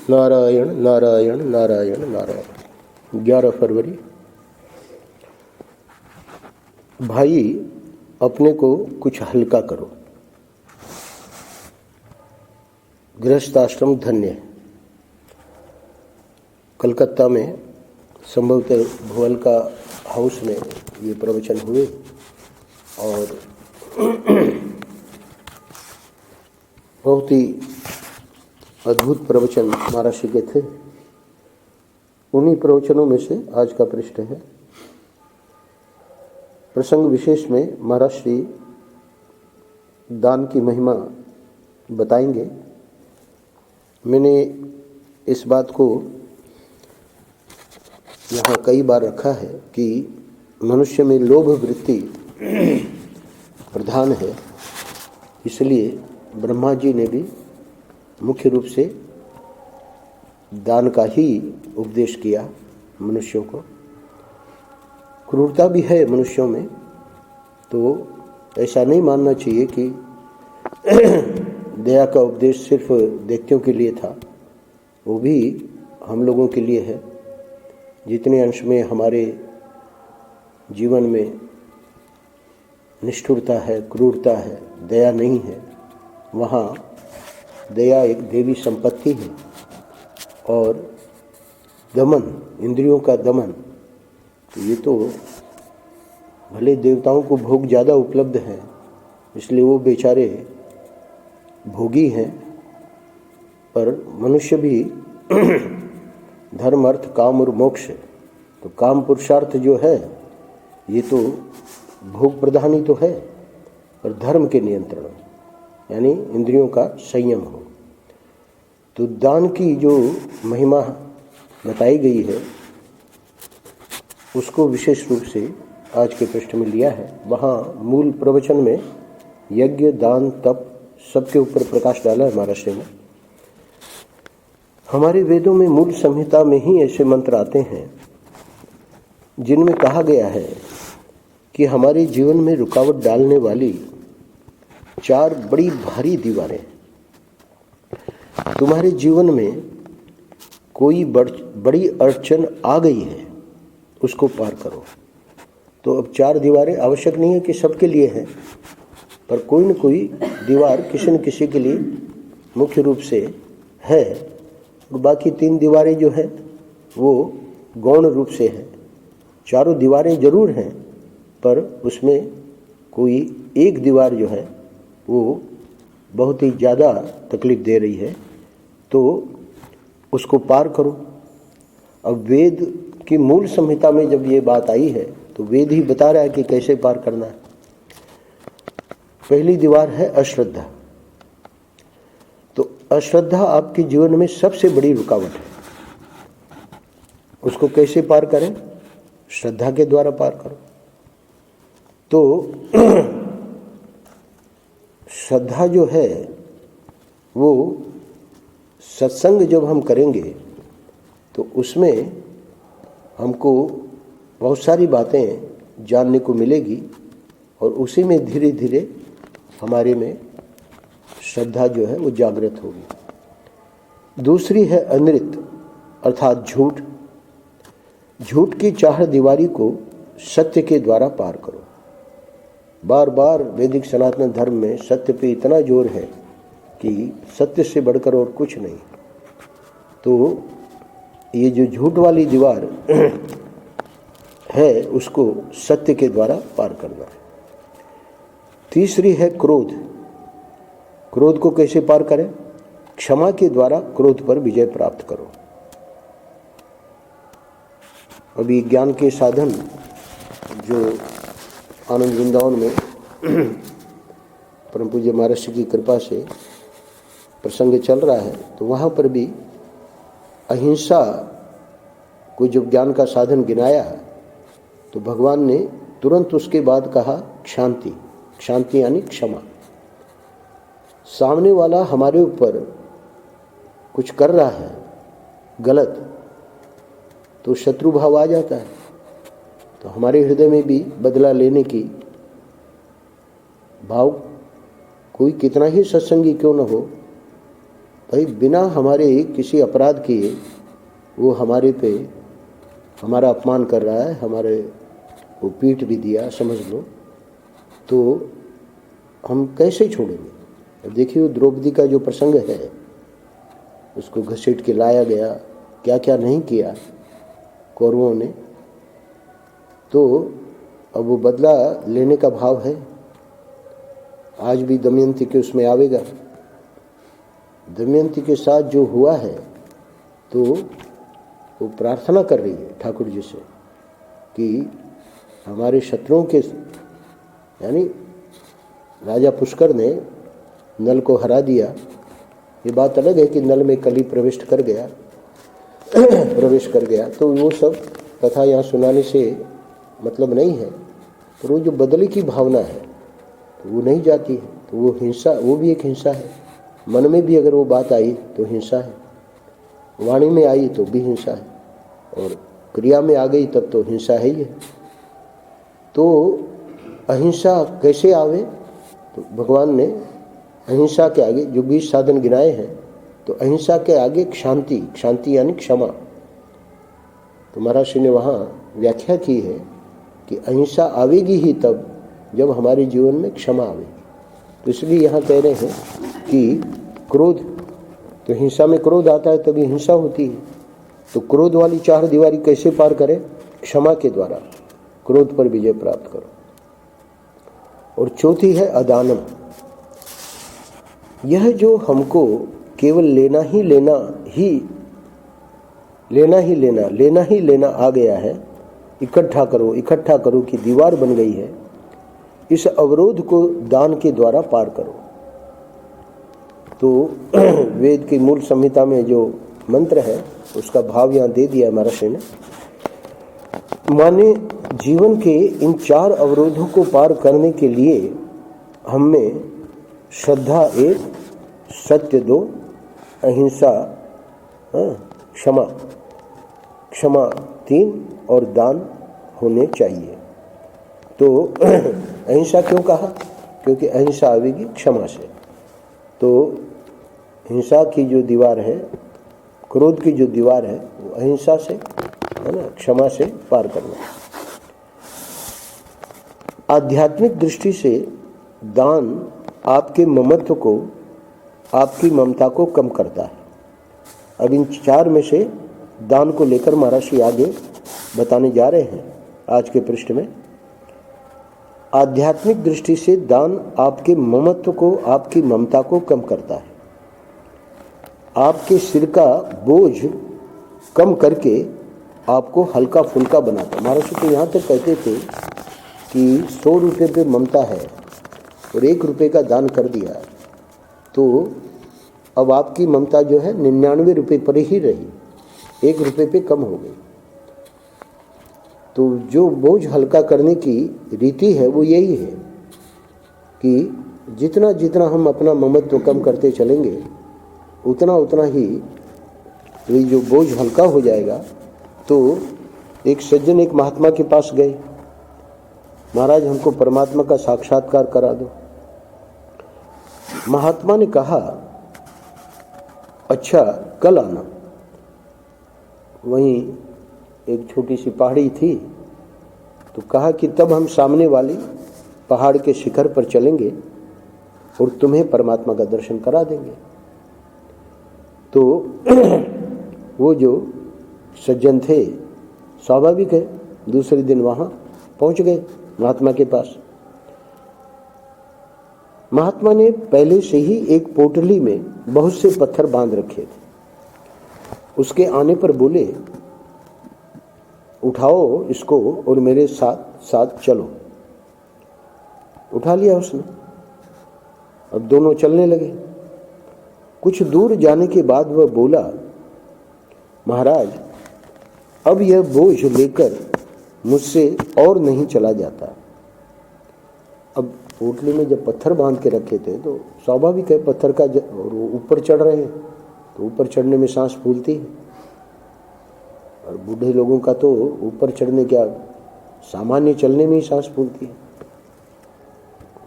नारायण नारायण नारायण नारायण। 11 फरवरी। भाई, अपने को कुछ हल्का करो। गृहस्थ आश्रम धन्य है। कलकत्ता में संभवतः भुवल का हाउस में ये प्रवचन हुए और बहुत ही अद्भुत प्रवचन महाराज के थे। उन्हीं प्रवचनों में से आज का पृष्ठ है। प्रसंग विशेष में महाराज श्री दान की महिमा बताएंगे। मैंने इस बात को यहाँ कई बार रखा है कि मनुष्य में लोभ वृत्ति प्रधान है, इसलिए ब्रह्मा जी ने भी मुख्य रूप से दान का ही उपदेश किया मनुष्यों को। क्रूरता भी है मनुष्यों में, तो ऐसा नहीं मानना चाहिए कि दया का उपदेश सिर्फ व्यक्तियों के लिए था, वो भी हम लोगों के लिए है। जितने अंश में हमारे जीवन में निष्ठुरता है, क्रूरता है, दया नहीं है, वहाँ दया एक देवी संपत्ति है। और दमन, इंद्रियों का दमन, तो ये तो भले देवताओं को भोग ज़्यादा उपलब्ध है, इसलिए वो बेचारे भोगी हैं, पर मनुष्य भी धर्म अर्थ काम और मोक्ष, तो काम पुरुषार्थ जो है ये तो भोग प्रधान ही तो है, पर धर्म के नियंत्रण यानी इंद्रियों का संयम हो। तो दान की जो महिमा बताई गई है उसको विशेष रूप से आज के पृष्ठ में लिया है। वहाँ मूल प्रवचन में यज्ञ, दान, तप सबके ऊपर प्रकाश डाला है महाराष्ट्र ने। हमारे वेदों में मूल संहिता में ही ऐसे मंत्र आते हैं जिनमें कहा गया है कि हमारे जीवन में रुकावट डालने वाली 4 बड़ी भारी दीवारें, तुम्हारे जीवन में कोई बड़ी अड़चन आ गई है, उसको पार करो। तो अब 4 दीवारें आवश्यक नहीं है कि सबके लिए हैं, पर कोई न कोई दीवार किसी न किसी के लिए मुख्य रूप से है। और बाकी 3 दीवारें जो हैं वो गौण रूप से हैं। चारों दीवारें जरूर हैं, पर उसमें कोई एक दीवार जो है वो बहुत ही ज़्यादा तकलीफ दे रही है, तो उसको पार करो। अब वेद की मूल संहिता में जब ये बात आई है तो वेद ही बता रहा है कि कैसे पार करना है। पहली दीवार है अश्रद्धा। तो अश्रद्धा आपके जीवन में सबसे बड़ी रुकावट है। उसको कैसे पार करें? श्रद्धा के द्वारा पार करो। तो श्रद्धा जो है वो सत्संग जब हम करेंगे तो उसमें हमको बहुत सारी बातें जानने को मिलेगी और उसी में धीरे धीरे हमारे में श्रद्धा जो है वो जागृत होगी। दूसरी है अनृत अर्थात झूठ। झूठ की 4 दीवारी को सत्य के द्वारा पार करो। बार बार वैदिक सनातन धर्म में सत्य पे इतना जोर है कि सत्य से बढ़कर और कुछ नहीं। तो ये जो झूठ वाली दीवार है उसको सत्य के द्वारा पार करना है। तीसरी है क्रोध। क्रोध को कैसे पार करें? क्षमा के द्वारा क्रोध पर विजय प्राप्त करो। अभी ज्ञान के साधन जो आनंद वृंदावन में परम पूज्य महाराज की कृपा से प्रसंग चल रहा है, तो वहाँ पर भी अहिंसा को जब ज्ञान का साधन गिनाया तो भगवान ने तुरंत उसके बाद कहा शांति। शांति यानी क्षमा। सामने वाला हमारे ऊपर कुछ कर रहा है गलत, तो शत्रु भाव आ जाता है। तो हमारे हृदय में भी बदला लेने की भाव, कोई कितना ही सत्संगी क्यों न हो, भाई बिना हमारे किसी अपराध किए वो हमारे पे हमारा अपमान कर रहा है, हमारे वो पीठ भी दिया समझ लो, तो हम कैसे छोड़ेंगे। अब देखिए वो द्रौपदी का जो प्रसंग है, उसको घसीट के लाया गया, क्या क्या नहीं किया कौरवों ने, तो अब वो बदला लेने का भाव है। आज भी दमयंती के उसमें आवेगा। दमयंती के साथ जो हुआ है, तो वो प्रार्थना कर रही है ठाकुर जी से कि हमारे शत्रुओं के, यानी राजा पुष्कर ने नल को हरा दिया। ये बात अलग है कि नल में कली प्रवेश कर गया तो वो सब कथा यहाँ सुनाने से मतलब नहीं है, पर वो जो बदले की भावना है तो वो नहीं जाती है, तो वो हिंसा, वो भी एक हिंसा है। मन में भी अगर वो बात आई तो हिंसा है, वाणी में आई तो भी हिंसा है, और क्रिया में आ गई तब तो हिंसा है ही है। तो अहिंसा कैसे आवे, तो भगवान ने अहिंसा के आगे जो 20 साधन गिनाए हैं, तो अहिंसा के आगे शांति, शांति यानी क्षमा। तो महाराज श्री ने वहाँ व्याख्या की है कि अहिंसा आवेगी ही तब जब हमारे जीवन में क्षमा आवे। तो इसलिए यहाँ कह रहे हैं कि क्रोध, तो हिंसा में क्रोध आता है तभी हिंसा होती है। तो क्रोध वाली चार दीवारी कैसे पार करें? क्षमा के द्वारा क्रोध पर विजय प्राप्त करो। और चौथी है अदानम। यह जो हमको केवल लेना ही लेना आ गया है, इकट्ठा करो कि दीवार बन गई है, इस अवरोध को दान के द्वारा पार करो। तो वेद की मूल संहिता में जो मंत्र है उसका भाव यहाँ दे दिया महर्षि ने। माने जीवन के इन 4 अवरोधों को पार करने के लिए हमें श्रद्धा 1, सत्य 2, अहिंसा, क्षमा 3 और दान होने चाहिए। तो अहिंसा क्यों कहा? क्योंकि अहिंसा आवेगी क्षमा से। तो हिंसा की जो दीवार है, क्रोध की जो दीवार है, वो अहिंसा से, है ना, क्षमा से पार करना। आध्यात्मिक दृष्टि से दान आपके ममत्व को, आपकी ममता को कम करता है। अब इन 4 में से दान को लेकर महाराज आगे बताने जा रहे हैं आज के पृष्ठ में। आध्यात्मिक दृष्टि से दान आपके ममत्व को, आपकी ममता को कम करता है। आपके सिर का बोझ कम करके आपको हल्का फुल्का बनाता है। महाराज तो यहाँ तक कहते थे कि 100 रुपये पे ममता है और 1 रुपये का दान कर दिया, तो अब आपकी ममता जो है 99 रुपये पर ही रही, 1 रुपये पे कम हो गई। तो जो बोझ हल्का करने की रीति है वो यही है कि जितना जितना हम अपना ममत्व कम करते चलेंगे, उतना उतना ही ये जो बोझ हल्का हो जाएगा। तो एक सज्जन एक महात्मा के पास गए, महाराज हमको परमात्मा का साक्षात्कार करा दो। महात्मा ने कहा अच्छा कल आना। वहीं एक छोटी सी पहाड़ी थी, तो कहा कि तब हम सामने वाली पहाड़ के शिखर पर चलेंगे और तुम्हें परमात्मा का दर्शन करा देंगे। तो वो जो सज्जन थे, स्वाभाविक है, दूसरे दिन वहाँ पहुँच गए महात्मा के पास। महात्मा ने पहले से ही एक पोटली में बहुत से पत्थर बांध रखे थे। उसके आने पर बोले उठाओ इसको और मेरे साथ साथ चलो। उठा लिया उसने। अब दोनों चलने लगे। कुछ दूर जाने के बाद वह बोला महाराज अब यह बोझ लेकर मुझसे और नहीं चला जाता। अब पोटली में जब पत्थर बांध के रखे थे तो स्वाभाविक है पत्थर का और ऊपर चढ़ रहे हैं तो ऊपर चढ़ने में सांस फूलती है। और बूढ़े लोगों का तो ऊपर चढ़ने क्या, सामान्य चलने में ही सांस फूलती है।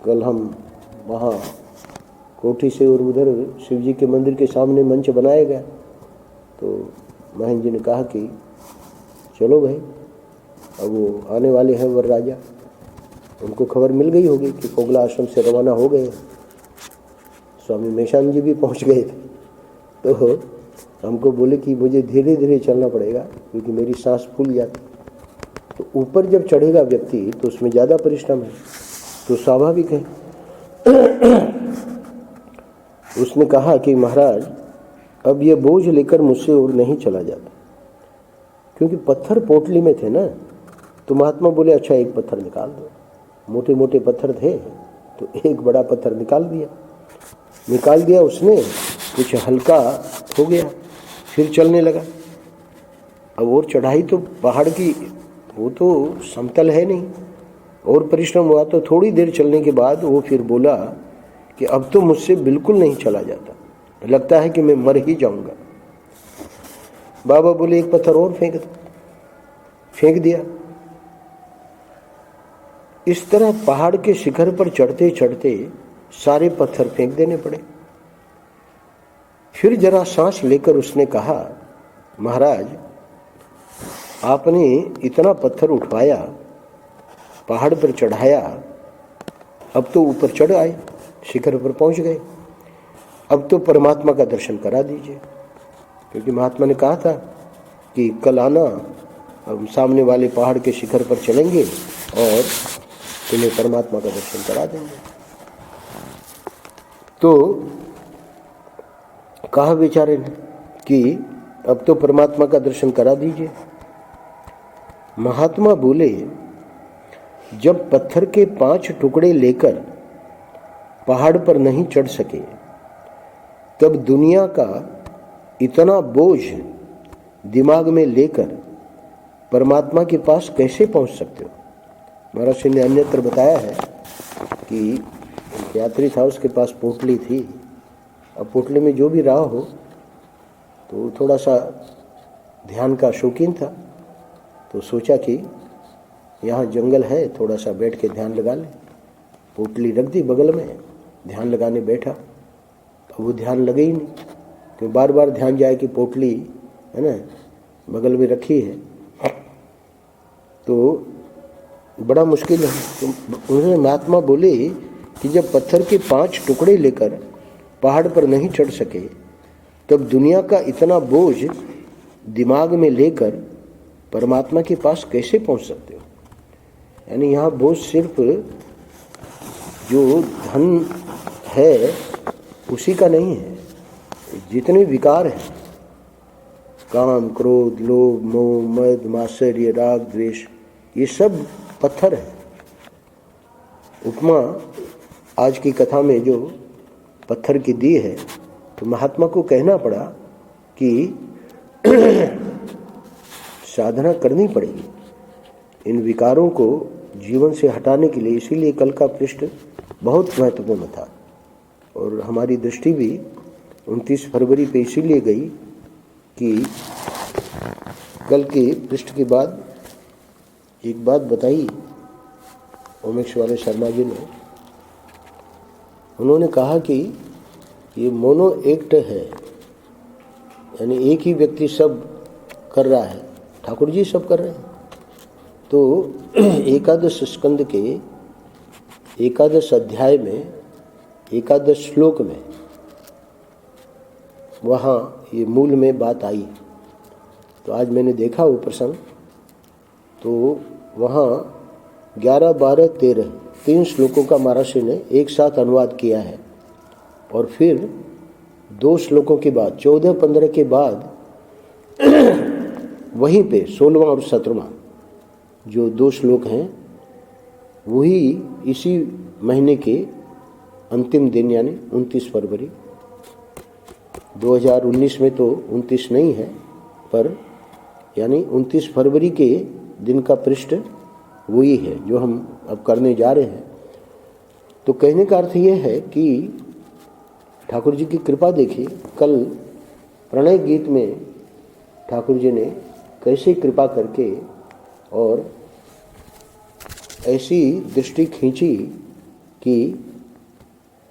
कल हम वहाँ कोठी से और उधर शिव जी के मंदिर के सामने मंच बनाया गया। तो महेंद्र जी ने कहा कि चलो भाई, अब वो आने वाले हैं वर राजा, उनको खबर मिल गई होगी कि कोगला आश्रम से रवाना हो गए। स्वामी मेशान जी भी पहुंच गए थे। तो हमको बोले कि मुझे धीरे धीरे चलना पड़ेगा क्योंकि मेरी सांस फूल जाती। तो ऊपर जब चढ़ेगा व्यक्ति तो उसमें ज़्यादा परिश्रम है, तो स्वाभाविक है। उसने कहा कि महाराज अब ये बोझ लेकर मुझसे और नहीं चला जाता, क्योंकि पत्थर पोटली में थे ना। तो महात्मा बोले अच्छा एक पत्थर निकाल दो। मोटे मोटे पत्थर थे तो एक बड़ा पत्थर निकाल दिया उसने, कुछ हल्का हो गया, फिर चलने लगा। अब और चढ़ाई तो पहाड़ की, वो तो समतल है नहीं, और परिश्रम हुआ। तो थोड़ी देर चलने के बाद वो फिर बोला कि अब तो मुझसे बिल्कुल नहीं चला जाता, लगता है कि मैं मर ही जाऊंगा। बाबा बोले एक पत्थर और फेंक दिया। इस तरह पहाड़ के शिखर पर चढ़ते चढ़ते सारे पत्थर फेंक देने पड़े। फिर जरा सांस लेकर उसने कहा महाराज आपने इतना पत्थर उठवाया, पहाड़ पर चढ़ाया, अब तो ऊपर चढ़ आए, शिखर पर पहुंच गए, अब तो परमात्मा का दर्शन करा दीजिए। क्योंकि महात्मा ने कहा था कि कल आना, हम सामने वाले पहाड़ के शिखर पर चलेंगे और तुम्हें परमात्मा का दर्शन करा देंगे। तो कहा बेचारे ने कि अब तो परमात्मा का दर्शन करा दीजिए। महात्मा बोले जब पत्थर के 5 टुकड़े लेकर पहाड़ पर नहीं चढ़ सके, तब दुनिया का इतना बोझ दिमाग में लेकर परमात्मा के पास कैसे पहुंच सकते हो। महाराज ने अन्यत्र बताया है कि यात्री था, उसके पास पोटली थी। अब पोटली में जो भी रहा हो तो थोड़ा सा ध्यान का शौकीन था, तो सोचा कि यहाँ जंगल है, थोड़ा सा बैठ के ध्यान लगा ले। पोटली रख दी बगल में, ध्यान लगाने बैठा। अब वो ध्यान लगे ही नहीं, क्यों बार बार ध्यान जाए कि पोटली है ना बगल में रखी है, तो बड़ा मुश्किल है। तो उन्होंने महात्मा बोले कि जब पत्थर के 5 टुकड़े लेकर पहाड़ पर नहीं चढ़ सके, तब दुनिया का इतना बोझ दिमाग में लेकर परमात्मा के पास कैसे पहुंच सकते हो। यानी यहाँ बोझ सिर्फ जो धन है उसी का नहीं है, जितने विकार हैं, काम, क्रोध, लोभ, मोह, मद, मात्सर्य, राग, द्वेष, ये सब पत्थर है। उपमा आज की कथा में जो पत्थर की दी है, तो महात्मा को कहना पड़ा कि साधना करनी पड़ेगी इन विकारों को जीवन से हटाने के लिए। इसीलिए कल का पृष्ठ बहुत महत्वपूर्ण था, और हमारी दृष्टि भी 29 फरवरी पे इसीलिए गई कि कल के पृष्ठ के बाद एक बात बताई ओमेश वाले शर्मा जी ने। उन्होंने कहा कि ये मोनो एक्ट है, यानी एक ही व्यक्ति सब कर रहा है, ठाकुर जी सब कर रहे हैं। तो एकादश स्कंद के एकादश अध्याय में एकादश श्लोक में वहाँ ये मूल में बात आई। तो आज मैंने देखा वो प्रसंग, तो वहाँ 11, 12, 13 3 श्लोकों का महाराज ने एक साथ अनुवाद किया है, और फिर 2 श्लोकों के बाद 14, 15 के बाद वहीं पे 16वां और 17वां जो 2 श्लोक हैं, वही इसी महीने के अंतिम दिन यानी 29 फरवरी 2019 में तो 29 नहीं है, पर यानी 29 फरवरी के दिन का पृष्ठ वही है जो हम अब करने जा रहे हैं। तो कहने का अर्थ ये है कि ठाकुर जी की कृपा देखिए, कल प्रणय गीत में ठाकुर जी ने कैसे कृपा करके और ऐसी दृष्टि खींची कि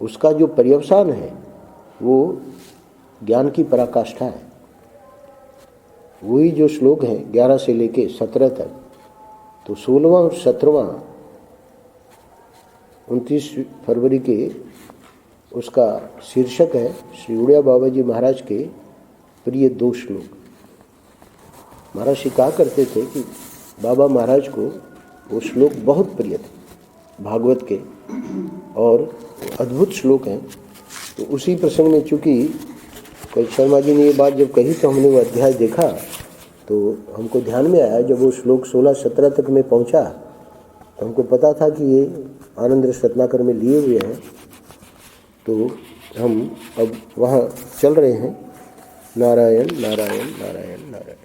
उसका जो पर्यवसान है वो ज्ञान की पराकाष्ठा है। वही जो श्लोक हैं 11 से लेके 17 तक, तो 16वां और 17वां 29 फरवरी के उसका शीर्षक है श्री उड़िया बाबा जी महाराज के प्रिय 2 श्लोक। महाराज जी कहा करते थे कि बाबा महाराज को वो श्लोक बहुत प्रिय थे भागवत के, और अद्भुत श्लोक हैं। तो उसी प्रसंग में चूँकि कल शर्मा जी ने ये बात जब कही तो हमने वो अध्याय देखा, तो हमको ध्यान में आया जब वो श्लोक 16-17 तक में पहुंचा तो हमको पता था कि ये आनंद रस रत्नाकर में लिए हुए हैं। तो हम अब वहाँ चल रहे हैं। नारायण नारायण नारायण नारायण।